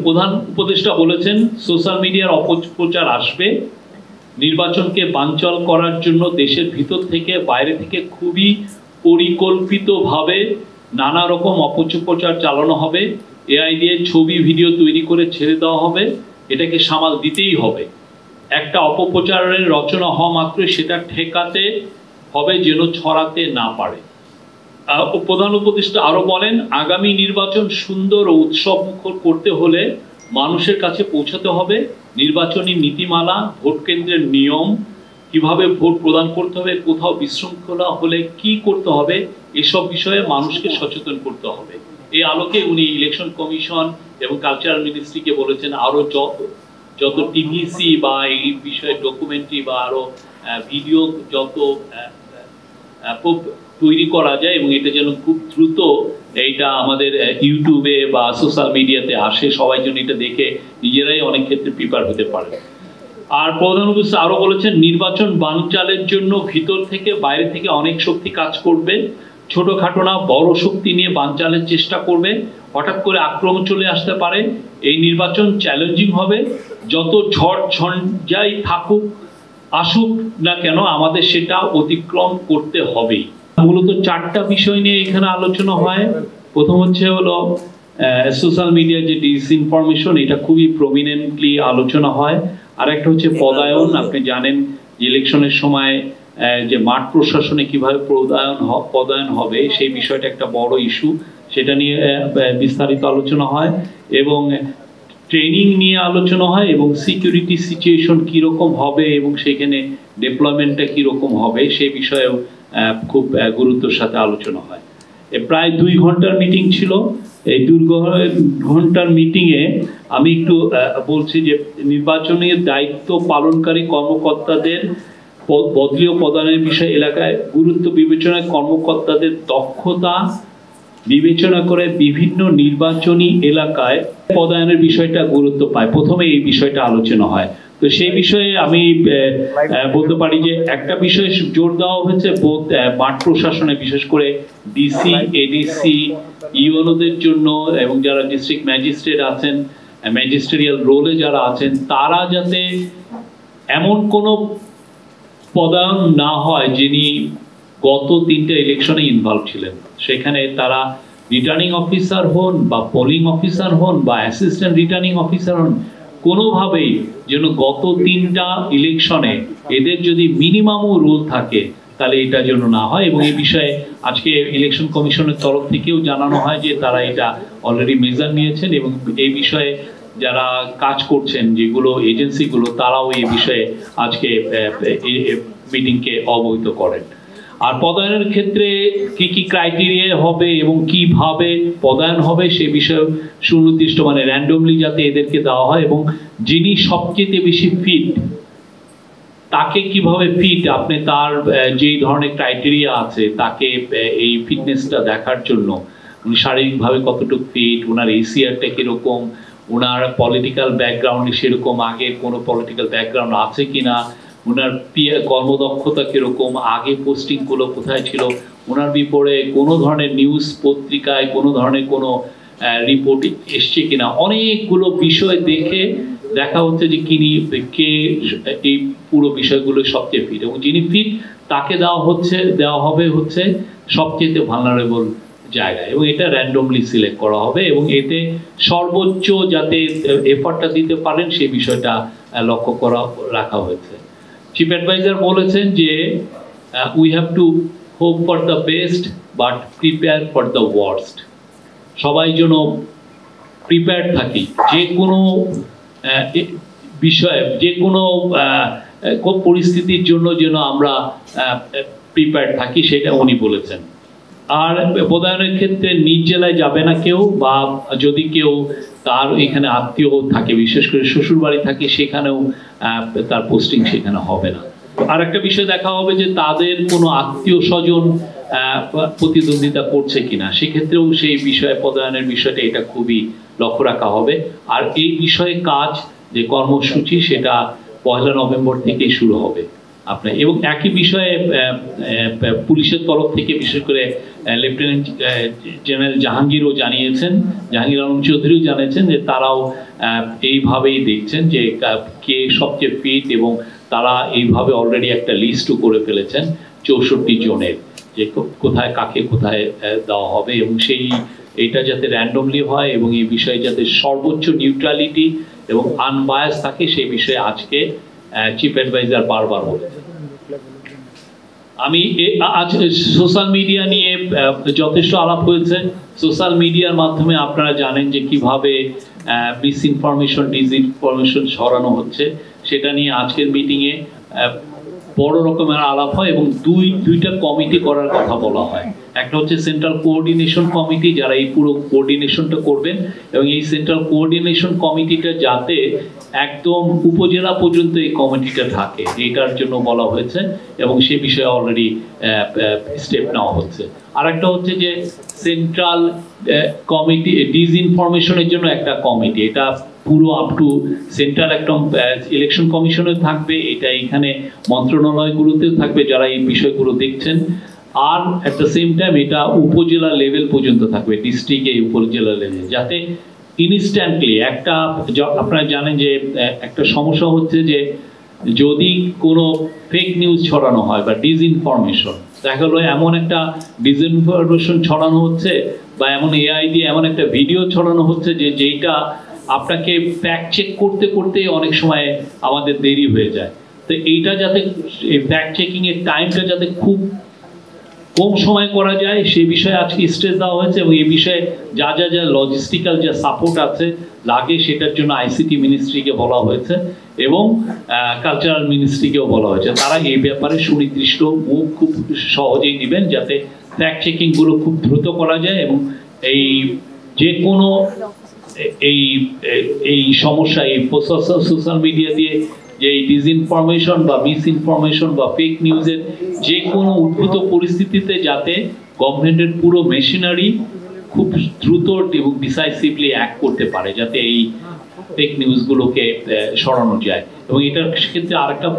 প্রধান উপদেষ্টা বলেছেন সোশ্যাল মিডিয়ার অপপ্রচার আসবে, নির্বাচনকে বানচাল করার জন্য দেশের ভিতর থেকে বাইরে থেকে খুবই পরিকল্পিতভাবে নানা রকম অপপ্রচার চালানো হবে, এআই দিয়ে ছবি ভিডিও তৈরি করে ছেড়ে দেওয়া হবে, এটাকে সামাল দিতেই হবে। একটা অপপ্রচারের রচনা হওয়া মাত্রই সেটা ঠেকাতে হবে যেন ছড়াতে না পারে। প্রধান উপদেষ্টা আরো বলেন, আগামী নির্বাচন সুন্দর ও উৎসব মুখর করতে হলে মানুষের কাছে পৌঁছাতে হবে। নির্বাচনী নীতিমালা, ভোট কেন্দ্রের নিয়ম, কিভাবে ভোট প্রদান করতে হবে, কোথাও বিশৃঙ্খলা হলে কি করতে হবে, এসব বিষয়ে মানুষকে সচেতন করতে হবে। এই আলোকে উনি ইলেকশন কমিশন এবং কালচারাল মিনিস্ট্রিকে বলেছেন আরো যত টিভিসি বা এই বিষয়ে ডকুমেন্টারি বা আরো ভিডিও যত তৈরি করা যায় এবং এটা যেন খুব দ্রুত এইটা আমাদের ইউটিউবে বা সোশ্যাল মিডিয়াতে আসে, সবাই যেন এটা দেখে নিজেরাই অনেক ক্ষেত্রে প্রিপেয়ার হতে পারে। আর প্রধান উপদেষ্টা আরো বলেছেন, নির্বাচন বানচালের জন্য ভিতর থেকে বাইরে থেকে অনেক শক্তি কাজ করবে, ছোটখাটো না বড় শক্তি নিয়ে বানচালের চেষ্টা করবে। হঠাৎ করে আক্রমণ চলে আসতে পারে। এই নির্বাচন চ্যালেঞ্জিং হবে, যত ঝড় ঝঞ্ঝাই আসুক না কেন আমাদের সেটা অতিক্রম করতে হবেই। মূলত চারটা বিষয় নিয়ে এখানে আলোচনা হয়। প্রথম হলো সোশ্যাল মিডিয়ার যে ডিসইনফরমেশন, এটা খুবই প্রমিনেন্টলি আলোচনা হয়। আর একটা হচ্ছে পদায়ন। আপনি জানেন যে ইলেকশনের সময় যে মাঠ প্রশাসনে কিভাবে পদায়ন হবে সেই বিষয়টা একটা বড় ইস্যু, সেটা নিয়ে বিস্তারিত আলোচনা হয় এবং ট্রেনিং নিয়ে আলোচনা হয় এবং সিকিউরিটি সিচুয়েশন কিরকম হবে এবং সেখানে ডেপ্লয়মেন্টটা কিরকম হবে সেই বিষয়েও খুব গুরুত্বের সাথে আলোচনা হয়। প্রায় 2 ঘন্টার মিটিং ছিল। এই 2 ঘন্টার মিটিংয়ে আমি একটু বলছি যে নির্বাচনের দায়িত্ব পালনকারী কর্মকর্তাদের বদলি ও পদায়নের বিষয়ে এলাকায় গুরুত্ব বিবেচনায় কর্মকর্তাদের দক্ষতা বিবেচনা করে বিভিন্ন নির্বাচনী এলাকায় পদায়নের বিষয়টা গুরুত্ব পায়। প্রথমে এই বিষয়টা আলোচনা হয়। তো সেই বিষয়ে আমি বলতে পারি যে একটা বিষয়ে জোর দেওয়া হয়েছে মাঠ প্রশাসনে, বিশেষ করে ডিসি, এডিসি, ইউএনওদের জন্য এবং যারা ডিস্ট্রিক্ট ম্যাজিস্ট্রেট আছেন, ম্যাজিস্ট্রিয়াল রোলে যারা আছেন, তারা যাতে এমন কোনো পদায়ন না হয় যিনি গত 3টা ইলেকশনে ইনভলভ ছিলেন। সেখানে তারা রিটার্নিং অফিসার হন বা পোলিং অফিসার হন বা অ্যাসিস্ট্যান্ট রিটার্নিং অফিসার হন, কোনোভাবেই যেন গত 3টা ইলেকশনে এদের যদি মিনিমামও রোল থাকে তাহলে এটা যেন না হয়। এবং এই বিষয়ে আজকে ইলেকশন কমিশনের তরফ থেকেও জানানো হয় যে তারা এটা অলরেডি মেজার নিয়েছেন এবং এই বিষয়ে যারা কাজ করছেন যেগুলো এজেন্সিগুলো, তারাও এই বিষয়ে আজকে মিটিংকে অবহিত করেন। আর পদায়নের ক্ষেত্রে কি কি ক্রাইটেরিয়া হবে এবং কিভাবে পদায়ন হবে সে বিষয়ে সুনির্দিষ্ট মানে র্যান্ডমলি যাতে এদেরকে দেওয়া হয় এবং যিনি সবচেয়ে বেশি ফিট তাকে কিভাবে ফিট, আপনি তার যেই ধরনের ক্রাইটেরিয়া আছে তাকে এই ফিটনেসটা দেখার জন্য উনি শারীরিকভাবে কতটুকু ফিট, ওনার এসিআরটা কিরকম, ওনার পলিটিক্যাল ব্যাকগ্রাউন্ডে সেরকম আগে কোনো পলিটিক্যাল ব্যাকগ্রাউন্ড আছে কিনা, ওনার কর্মদক্ষতা কিরকম, আগে পোস্টিংগুলো কোথায় ছিল, ওনার বিপরীতে কোনো ধরনের নিউজ পত্রিকায় কোনো ধরনের কোনো রিপোর্ট এসছে কিনা, অনেকগুলো বিষয় দেখে দেখা হচ্ছে যে কে এই পুরো বিষয়গুলো সবচেয়ে ফিট এবং যিনি ফিট তাকে দেওয়া হবে হচ্ছে সবচেয়ে ভালনারেবল জায়গায় এবং এটা র্যান্ডমলি সিলেক্ট করা হবে এবং এতে সর্বোচ্চ যাতে এফর্টটা দিতে পারেন সেই বিষয়টা লক্ষ্য রাখা হয়েছে। চিফ অ্যাডভাইজার বলেছেন যে we have to hope for the best but prepare for the worst. সবাই যেন প্রিপেয়ার থাকি, যে কোনো বিষয়ে যে কোনো পরিস্থিতির জন্য যেন আমরা প্রিপেয়ার থাকি, সেটা উনি বলেছেন। আর পদায়নের ক্ষেত্রে নিজ জেলায় যাবে না কেউ, বা যদি কেউ তার এখানে আত্মীয় থাকে, বিশেষ করে শ্বশুর বাড়ি থাকে, সেখানেও তার পোস্টিং সেখানে হবে না। আর একটা বিষয় দেখা হবে যে তাদের কোনো আত্মীয় স্বজন প্রতিদ্বন্দ্বিতা করছে কিনা, সেক্ষেত্রেও সেই বিষয়ে পদায়নের বিষয়টা এটা খুবই লক্ষ্য রাখা হবে। আর এই বিষয়ে কাজ যে কর্মসূচি সেটা 1 নভেম্বর থেকেই শুরু হবে। আপনার এবং একই বিষয়ে পুলিশের তরফ থেকে বিশেষ করে লেফটেন্যান্ট জেনারেল জাহাঙ্গীরও জানিয়েছেন, জাহাঙ্গীর আলম চৌধুরীও জানিয়েছেন যে তারাও এইভাবেই দেখছেন যে কে সবচেয়ে ফিট, এবং তারা এইভাবে অলরেডি একটা লিস্টও করে ফেলেছেন 64 জনের, যে কোথায় কাকে কোথায় দেওয়া হবে, এবং এইটা যাতে র্যান্ডমলি হয় এবং এই বিষয়ে যাতে সর্বোচ্চ নিউট্রালিটি এবং আনবায়াস থাকে সেই বিষয়ে আজকে চিফ অ্যাডভাইজার বারবার বলেছেন। আমি আজ সোশ্যাল মিডিয়া নিয়ে যথেষ্ট আলাপ হয়েছে। সোশ্যাল মিডিয়ার মাধ্যমে আপনারা জানেন যে কিভাবে মিসইনফরমেশন ডিসইনফরমেশন ছড়ানো হচ্ছে, সেটা নিয়ে আজকের মিটিংয়ে বড় রকমের আলাপ হয় এবং দুইটা কমিটি করার কথা বলা হয়। একটা হচ্ছে সেন্ট্রাল কোঅর্ডিনেশন কমিটি, যারা এই পুরো কোঅর্ডিনেশনটা করবেন, এবং এই সেন্ট্রাল কোঅর্ডিনেশন কমিটিটা যাতে একদম উপজেলা পর্যন্ত এই কমিটিটা থাকে এটার জন্য বলা হয়েছে, এবং সে বিষয়ে অলরেডি স্টেপ নেওয়া হচ্ছে। আর একটা হচ্ছে যে সেন্ট্রাল কমিটি ডিসইনফরমেশনের জন্য একটা কমিটি, এটা পুরো আপ টু সেন্ট্রাল একটা ইলেকশন কমিশনে থাকবে, এটা এখানে মন্ত্রণালয়গুলোতেও থাকবে যারা এই বিষয়গুলো দেখছেন, আর অ্যাট দ্য সেম টাইম এটা উপজেলা লেভেল পর্যন্ত থাকবে, ডিস্ট্রিক্টে উপজেলা লেভেল, যাতে ইনস্ট্যান্টলি একটা, আপনারা জানেন যে একটা সমস্যা হচ্ছে যে যদি কোনো ফেক নিউজ ছড়ানো হয় বা ডিসইনফরমেশন, দেখা গেলো এমন একটা ডিসইনফরমেশন ছড়ানো হচ্ছে বা এমন এআই দিয়ে এমন একটা ভিডিও ছড়ানো হচ্ছে যেইটা আপনাকে ফ্যাক্ট চেক করতে করতে অনেক সময় আমাদের দেরি হয়ে যায়। তো এইটা যাতে এই ফ্যাক্ট চেকিং এর টাইমটা যাতে খুব কম সময় করা যায় সেই বিষয়ে আজকে স্ট্রেস দেওয়া হয়েছে, এবং এই বিষয়ে যা লজিস্টিক্যাল যা সাপোর্ট আছে লাগে সেটার জন্য আইসিটি মিনিস্ট্রিকে বলা হয়েছে এবং কালচারাল মিনিস্ট্রিকেও বলা হয়েছে। তারা এই ব্যাপারে সুনির্দিষ্ট মুখ খুব সহজেই নেবেন যাতে ফ্যাক্ট চেকিংগুলো খুব দ্রুত করা যায়, এবং এই যে কোনো এই সমস্যা এই সোশ্যাল মিডিয়া দিয়ে যে ডিসইনফরমেশন বা মিসইনফরমেশন বা ফেক নিউজের যে কোনো উদ্ভূত পরিস্থিতিতে যাতে গভর্নমেন্টের পুরো মেশিনারি খুব দ্রুত এবং ডিসাইসিভলি অ্যাক্ট করতে পারে, যাতে এই ফেক নিউজগুলোকে সরানো যায়। এবং এটার ক্ষেত্রে আরেকটা,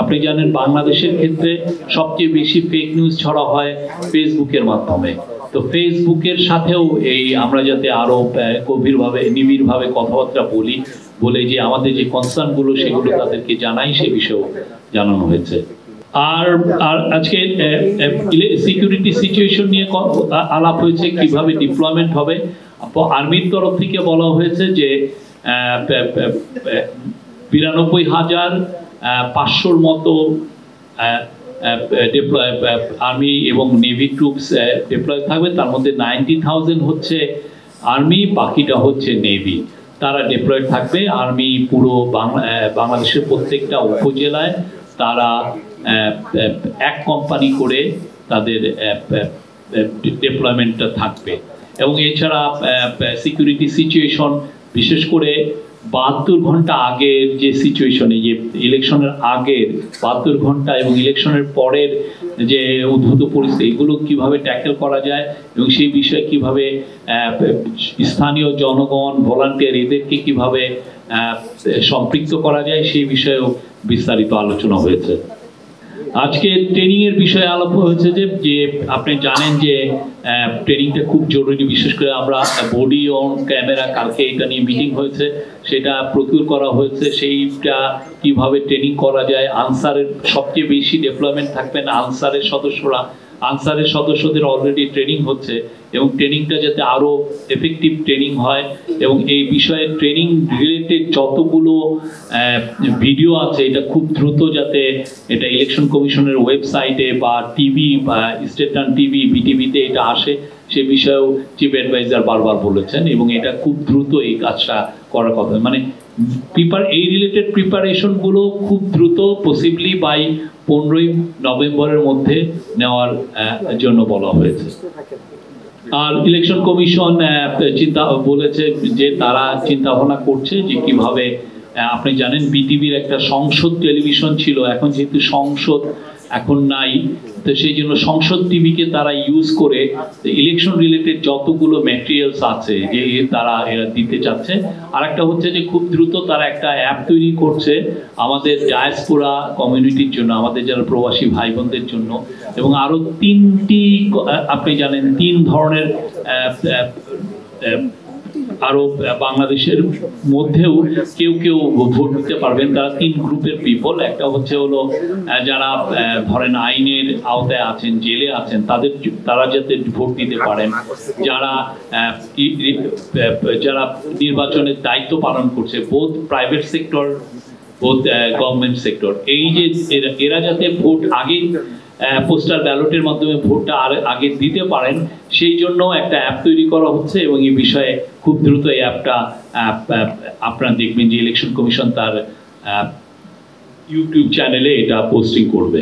আপনি জানেন বাংলাদেশের ক্ষেত্রে সবচেয়ে বেশি ফেক নিউজ ছড়া হয় ফেসবুকের মাধ্যমে। তো ফেসবুকের সাথেও এই আমরা যাতে আরো গভীরভাবে নিবিড়ভাবে কথাবার্তা বলে যে আমাদের যে কনসার্নগুলো সেগুলো তাদেরকে জানাই, সে বিষয়েও জানানো হয়েছে। আর আজকে সিকিউরিটি সিচুয়েশন নিয়ে আলাপ হয়েছে, কিভাবে ডিপ্লয়মেন্ট হবে। আর্মির তরফ থেকে বলা হয়েছে যে 92,500 মতো আর্মি এবং নেভি ট্রুপস ডিপ্লয় থাকবে, তার মধ্যে 90,000 হচ্ছে আর্মি, বাকিটা হচ্ছে নেভি। তারা ডিপ্লয় থাকবে। আর্মি পুরো বাংলাদেশের প্রত্যেকটা উপজেলায় তারা এক কোম্পানি করে তাদের ডিপ্লয়মেন্টটা থাকবে। এবং এছাড়া সিকিউরিটি সিচুয়েশন, বিশেষ করে 72 ঘন্টা আগের যে সিচুয়েশনে, যে ইলেকশনের আগের 72 ঘন্টা এবং ইলেকশনের পরের যে উদ্ভূত পরিস্থিতি, এগুলো কিভাবে ট্যাকেল করা যায় এবং সেই বিষয়ে কিভাবে স্থানীয় জনগণ, ভলান্টিয়ার, এদেরকে কিভাবে সম্পৃক্ত করা যায় সেই বিষয়েও বিস্তারিত আলোচনা হয়েছে। আজকে ট্রেনিং এর বিষয়ে আলাপ হয়েছে যে আপনি জানেন যে ট্রেনিংটা খুব জরুরি, বিশেষ করে আমরা বডি অন ক্যামেরা, কালকে এটা নিয়ে মিটিং হয়েছে, সেটা প্রকিউর করা হয়েছে। সেইটা কিভাবে ট্রেনিং করা যায়, আনসারের সবচেয়ে বেশি ডেভেলপমেন্ট থাকবেন আনসারের সদস্যরা, আনসারের সদস্যদের অলরেডি ট্রেনিং হচ্ছে এবং ট্রেনিংটা যাতে আরো এফেক্টিভ ট্রেনিং হয় এবং এই বিষয়ে ট্রেনিং রিলেটেড যতগুলো ভিডিও আছে এটা খুব দ্রুত যাতে এটা ইলেকশন কমিশনের ওয়েবসাইটে বা টিভি বা স্টেটন টিভি, বিটিভিতে এটা আসে, সে বিষয়েও চিফ অ্যাডভাইজার বারবার বলেছেন এবং এটা খুব দ্রুত এই কাজটা করার কথা। মানে এই রিলেটেড প্রিপারেশনগুলো খুব দ্রুত পসিবলি বাই 15ই নভেম্বরের মধ্যে নেওয়ার জন্য বলা হয়েছে। আর ইলেকশন কমিশন বলেছে যে তারা চিন্তা ভাবনা করছে যে কিভাবে, আপনি জানেন বিটিভির একটা সংসদ টেলিভিশন ছিল, এখন যেহেতু সংসদ এখন নাই। তো সেই জন্য সংসদ টিভিকে তারা ইউজ করে ইলেকশন রিলেটেড যতগুলো ম্যাটেরিয়ালস আছে যে এরা দিতে চাচ্ছে। আরেকটা হচ্ছে যে খুব দ্রুত তারা একটা অ্যাপ তৈরি করছে আমাদের ডায়াসপোরা কমিউনিটির জন্য, আমাদের যারা প্রবাসী ভাই বোনদের জন্য, এবং আরো 3টি আপনি জানেন 3 ধরনের আরো বাংলাদেশের মধ্যেও কেউ কেউ ভোট দিতে পারবেন। তারা 3 গ্রুপের পিপল। একটা হচ্ছে হলো যারা ধরেন আইনের আওতায় আছেন, জেলে আছেন, তারা যাতে ভোট দিতে পারেন, যারা যারা নির্বাচনের দায়িত্ব পালন করছে, both private sector both government sector, এই যে এরা যাতে ভোট আগে পোস্টাল ব্যালটের মাধ্যমে ভোটটা আগে দিতে পারেন, সেই জন্য একটা অ্যাপ তৈরি করা হচ্ছে। এবং এই বিষয়ে খুব দ্রুত এই অ্যাপটা আপনারা দেখবেন যে ইলেকশন কমিশন তার ইউটিউব চ্যানেলে এটা পোস্টিং করবে।